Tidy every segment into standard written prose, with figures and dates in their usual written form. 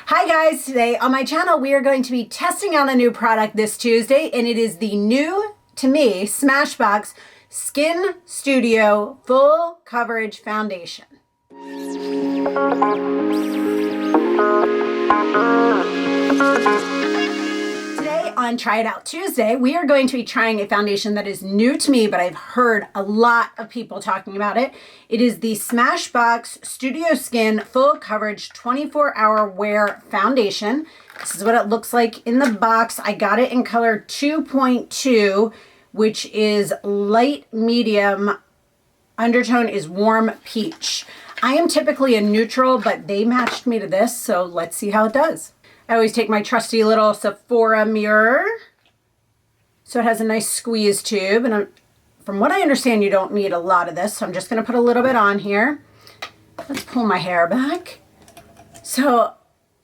Hi guys, today on my channel we are going to be testing out a new product this Tuesday, and it is the new, to me, Smashbox Skin Studio Full Coverage Foundation. Today on Try It Out Tuesday, we are going to be trying a foundation that is new to me, but I've heard a lot of people talking about it. It is the Smashbox Studio Skin Full Coverage 24-Hour Wear Foundation. This is what it looks like in the box. I got it in color 2.2, which is light medium. Undertone is warm peach. I am typically a neutral, but they matched me to this, so let's see how it does. I always take my trusty little Sephora mirror. So it has a nice squeeze tube, and from what I understand, you don't need a lot of this, so I'm just gonna put a little bit on here. Let's pull my hair back. So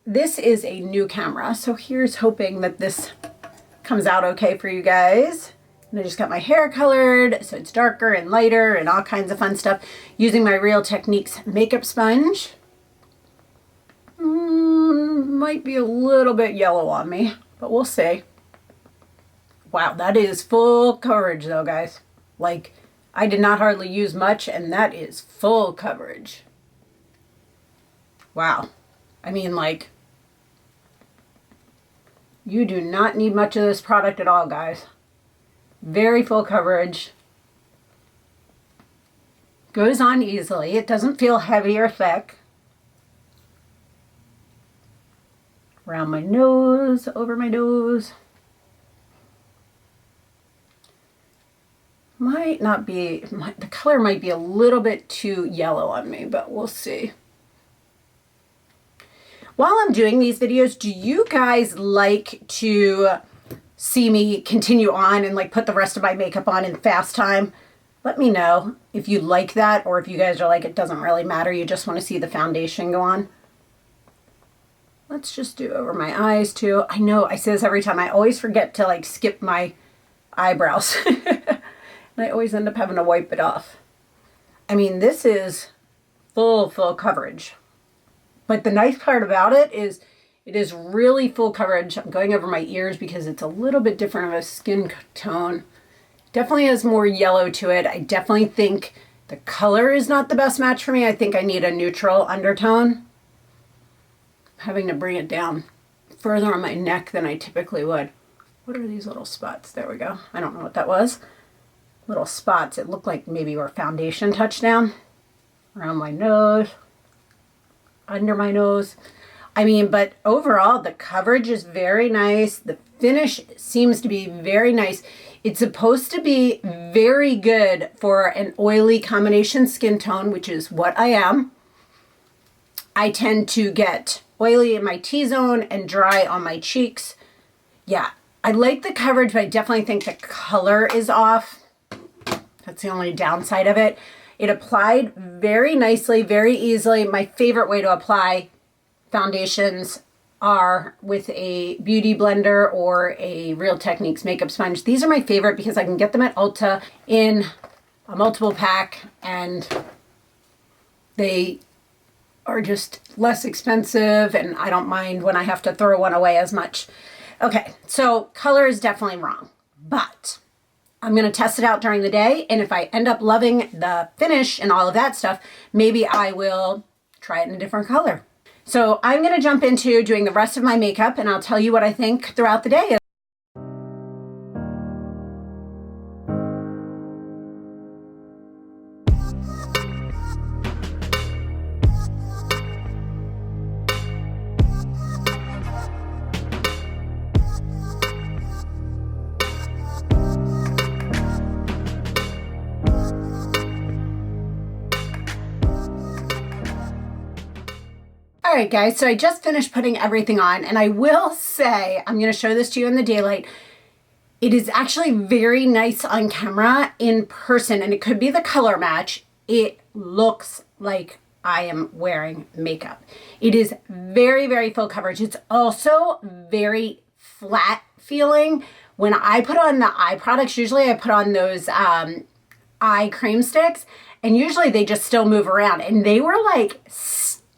this is a new camera, so here's hoping that this comes out okay for you guys. And I just got my hair colored, so it's darker and lighter and all kinds of fun stuff, using my Real Techniques makeup sponge. Might be a little bit yellow on me, but we'll see. Wow, that is full coverage though, guys. Like, I did not hardly use much, and that is full coverage. Wow. I mean, like, you do not need much of this product at all, guys. Very full coverage. Goes on easily. It doesn't feel heavy or thick. Around my nose, over my nose. Might not be, the color might be a little bit too yellow on me, but we'll see. While I'm doing these videos, do you guys like to see me continue on and like put the rest of my makeup on in fast time? Let me know if you like that, or if you guys are like, it doesn't really matter, you just want to see the foundation go on. Let's just do over my eyes too. I know I say this every time. I always forget to like skip my eyebrows. And I always end up having to wipe it off. I mean, this is full coverage. But the nice part about it is really full coverage. I'm going over my ears because it's a little bit different of a skin tone. Definitely has more yellow to it. I definitely think the color is not the best match for me. I think I need a neutral undertone. Having to bring it down further on my neck than I typically would. What are these little spots? There we go. I don't know what that was. Little spots. It looked like maybe where foundation touched down. Around my nose. Under my nose. I mean, but overall, the coverage is very nice. The finish seems to be very nice. It's supposed to be very good for an oily combination skin tone, which is what I am. I tend to get oily in my T-zone and dry on my cheeks. Yeah, I like the coverage, but I definitely think the color is off. That's the only downside of it. It applied very nicely, very easily. My favorite way to apply foundations are with a beauty blender or a Real Techniques makeup sponge. These are my favorite because I can get them at Ulta in a multiple pack, and they are just less expensive, and I don't mind when I have to throw one away as much. Okay, so color is definitely wrong, but I'm gonna test it out during the day, and if I end up loving the finish and all of that stuff, maybe I will try it in a different color. So I'm gonna jump into doing the rest of my makeup, and I'll tell you what I think throughout the day. All right, guys, so I just finished putting everything on, and I will say, I'm going to show this to you in the daylight. It is actually very nice on camera. In person, and it could be the color match, it looks like I am wearing makeup. It is very full coverage. It's also very flat feeling. When I put on the eye products, usually I put on those eye cream sticks, and usually they just still move around, and they were like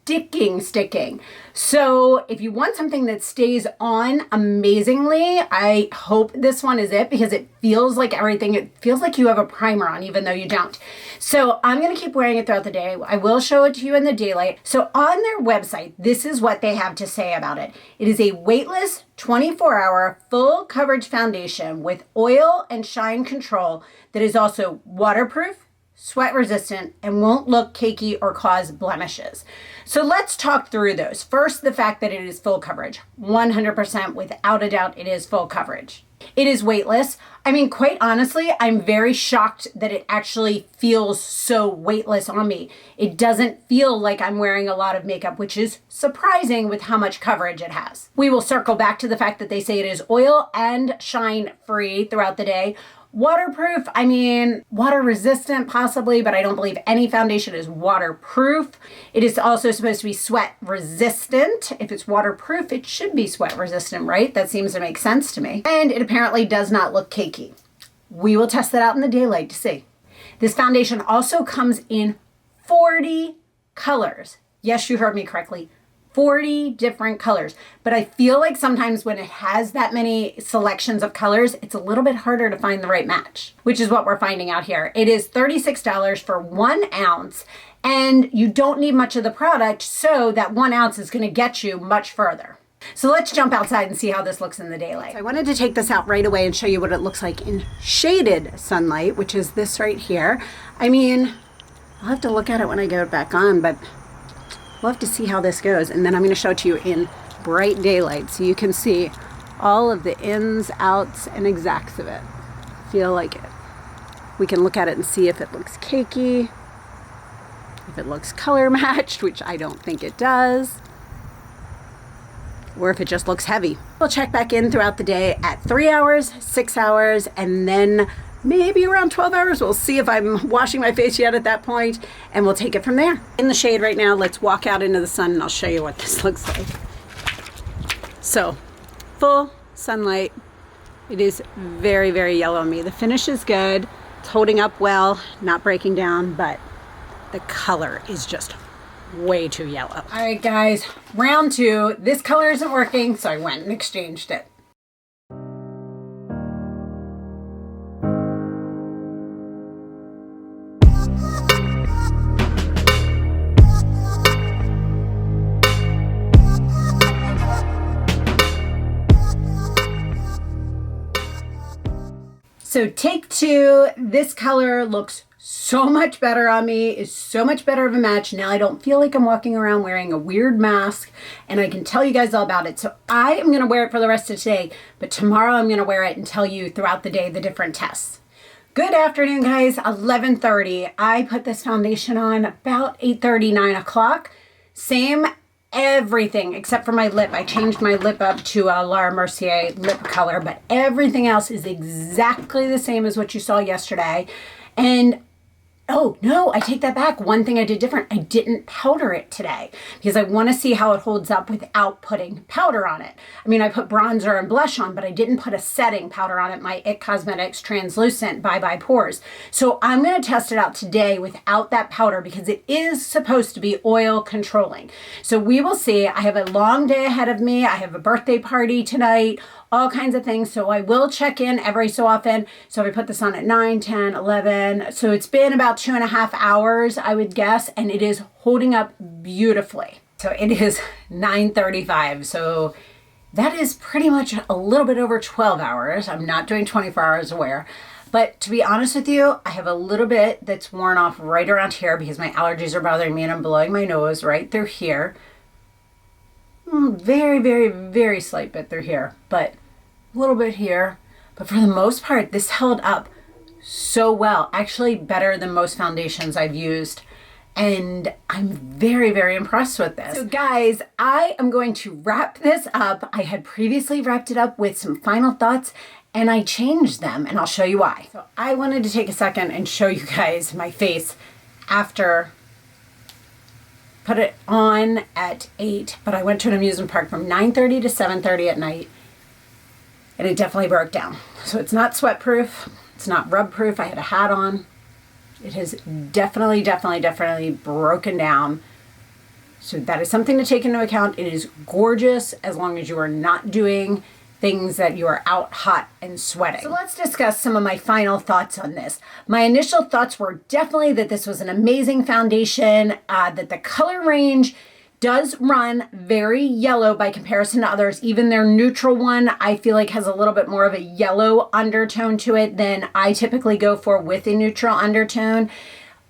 sticking. So if you want something that stays on amazingly, I hope this one is it, because it feels like everything. It feels like you have a primer on, even though you don't. So I'm going to keep wearing it throughout the day. I will show it to you in the daylight. So on their website, this is what they have to say about it. It is a weightless 24-hour full coverage foundation with oil and shine control that is also waterproof, sweat resistant, and won't look cakey or cause blemishes. So let's talk through those. First, the fact that it is full coverage. 100% without a doubt, it is full coverage. It is weightless. I mean, quite honestly, I'm very shocked that it actually feels so weightless on me. It doesn't feel like I'm wearing a lot of makeup, which is surprising with how much coverage it has. We will circle back to the fact that they say it is oil and shine free throughout the day. Waterproof, I mean, water resistant possibly, but I don't believe any foundation is waterproof. It is also supposed to be sweat resistant. If it's waterproof, it should be sweat resistant, right? That seems to make sense to me. And it apparently does not look cakey. We will test that out in the daylight to see. This foundation also comes in 40 colors. Yes, you heard me correctly. 40 different colors. But I feel like sometimes when it has that many selections of colors, it's a little bit harder to find the right match, which is what we're finding out here. It is $36 for 1 ounce, and you don't need much of the product, so that 1 ounce is going to get you much further. So let's jump outside and see how this looks in the daylight. So I wanted to take this out right away and show you what it looks like in shaded sunlight, which is this right here. I mean, I'll have to look at it when I get it back on, but we'll have to see how this goes. And then I'm going to show it to you in bright daylight so you can see all of the ins, outs, and exacts of it. Feel like it. We can look at it and see if it looks cakey, if it looks color matched, which I don't think it does, or if it just looks heavy. We'll check back in throughout the day at 3 hours, 6 hours, and then maybe around 12 hours. We'll see if I'm washing my face yet at that point, and we'll take it from there. In the shade right now, let's walk out into the sun and I'll show you what this looks like. So, full sunlight. It is very, very yellow on me. The finish is good. It's holding up well, not breaking down, but the color is just way too yellow. All right, guys, round 2. This color isn't working, so I went and exchanged it. So take 2, this color looks so much better on me, is so much better of a match. Now I don't feel like I'm walking around wearing a weird mask, and I can tell you guys all about it. So I am gonna wear it for the rest of today, but tomorrow I'm gonna wear it and tell you throughout the day the different tests. Good afternoon, guys, 11:30. I put this foundation on about 8:30, 9 o'clock. Same everything except for my lip. I changed my lip up to a Laura Mercier lip color, but everything else is exactly the same as what you saw yesterday. And oh, no, I take that back. One thing I did different, I didn't powder it today because I want to see how it holds up without putting powder on it. I mean, I put bronzer and blush on, but I didn't put a setting powder on it, my IT Cosmetics Translucent Bye Bye Pores. So I'm going to test it out today without that powder because it is supposed to be oil controlling. So we will see. I have a long day ahead of me. I have a birthday party tonight, all kinds of things. So I will check in every so often. So if I put this on at 9, 10, 11. So it's been about 2.5 hours, I would guess, and it is holding up beautifully. So it is 9:35. So that is pretty much a little bit over 12 hours. I'm not doing 24 hours of wear. But to be honest with you, I have a little bit that's worn off right around here because my allergies are bothering me and I'm blowing my nose right through here. Very, very, very slight bit through here, but a little bit here. But for the most part, this held up so well, actually better than most foundations I've used. And I'm very, very impressed with this. So guys, I am going to wrap this up. I had previously wrapped it up with some final thoughts and I changed them and I'll show you why. So I wanted to take a second and show you guys my face after put it on at 8, but I went to an amusement park from 9:30 to 7:30 at night and it definitely broke down. So it's not sweat proof. It's not rub proof. I had a hat on. It has definitely broken down. So that is something to take into account. It is gorgeous as long as you are not doing things that you are out hot and sweating. So let's discuss some of my final thoughts on this. My initial thoughts were definitely that this was an amazing foundation, that the color range does run very yellow by comparison to others. Even their neutral one, I feel like has a little bit more of a yellow undertone to it than I typically go for with a neutral undertone.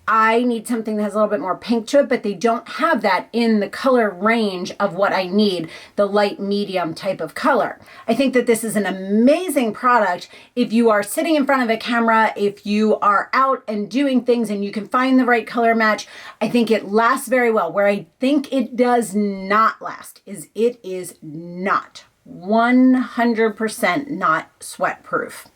I need something that has a little bit more pink to it, but they don't have that in the color range of what I need, the light medium type of color. I think that this is an amazing product if you are sitting in front of a camera, if you are out and doing things and you can find the right color match. I think it lasts very well. Where I think it does not last is it is not 100% not sweat proof.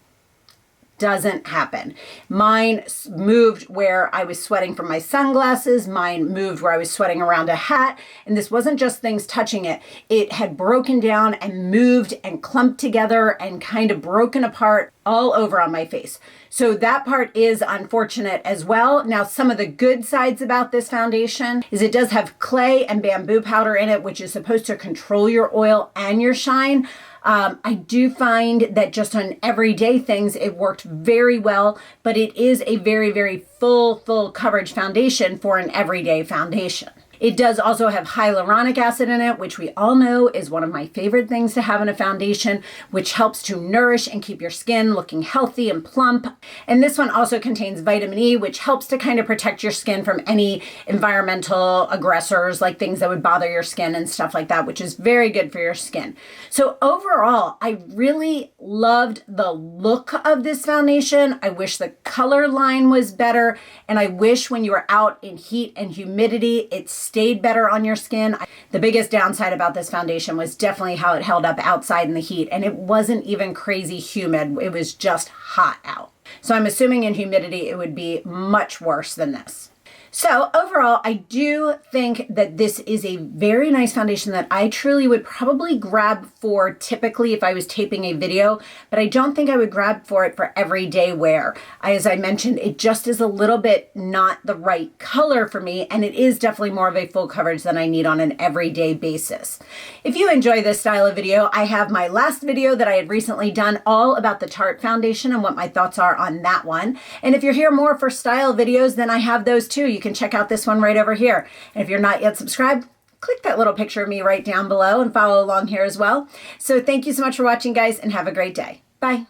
Doesn't happen. Mine moved where I was sweating from my sunglasses. Mine moved where I was sweating around a hat. And this wasn't just things touching it. It had broken down and moved and clumped together and kind of broken apart all over on my face. So that part is unfortunate as well. Now, some of the good sides about this foundation is it does have clay and bamboo powder in it, which is supposed to control your oil and your shine. I do find that just on everyday things, it worked very well, but it is a very, very full coverage foundation for an everyday foundation. It does also have hyaluronic acid in it, which we all know is one of my favorite things to have in a foundation, which helps to nourish and keep your skin looking healthy and plump. And this one also contains vitamin E, which helps to kind of protect your skin from any environmental aggressors, like things that would bother your skin and stuff like that, which is very good for your skin. So overall, I really loved the look of this foundation. I wish the color line was better, and I wish when you were out in heat and humidity, it stayed better on your skin. The biggest downside about this foundation was definitely how it held up outside in the heat, and it wasn't even crazy humid. It was just hot out. So I'm assuming in humidity it would be much worse than this. So overall, I do think that this is a very nice foundation that I truly would probably grab for typically if I was taping a video, but I don't think I would grab for it for everyday wear. As I mentioned, it just is a little bit not the right color for me, and it is definitely more of a full coverage than I need on an everyday basis. If you enjoy this style of video, I have my last video that I had recently done all about the Tarte foundation and what my thoughts are on that one. And if you're here more for style videos, then I have those too. You can check out this one right over here. And if you're not yet subscribed, click that little picture of me right down below and follow along here as well. So thank you so much for watching, guys, and have a great day. Bye.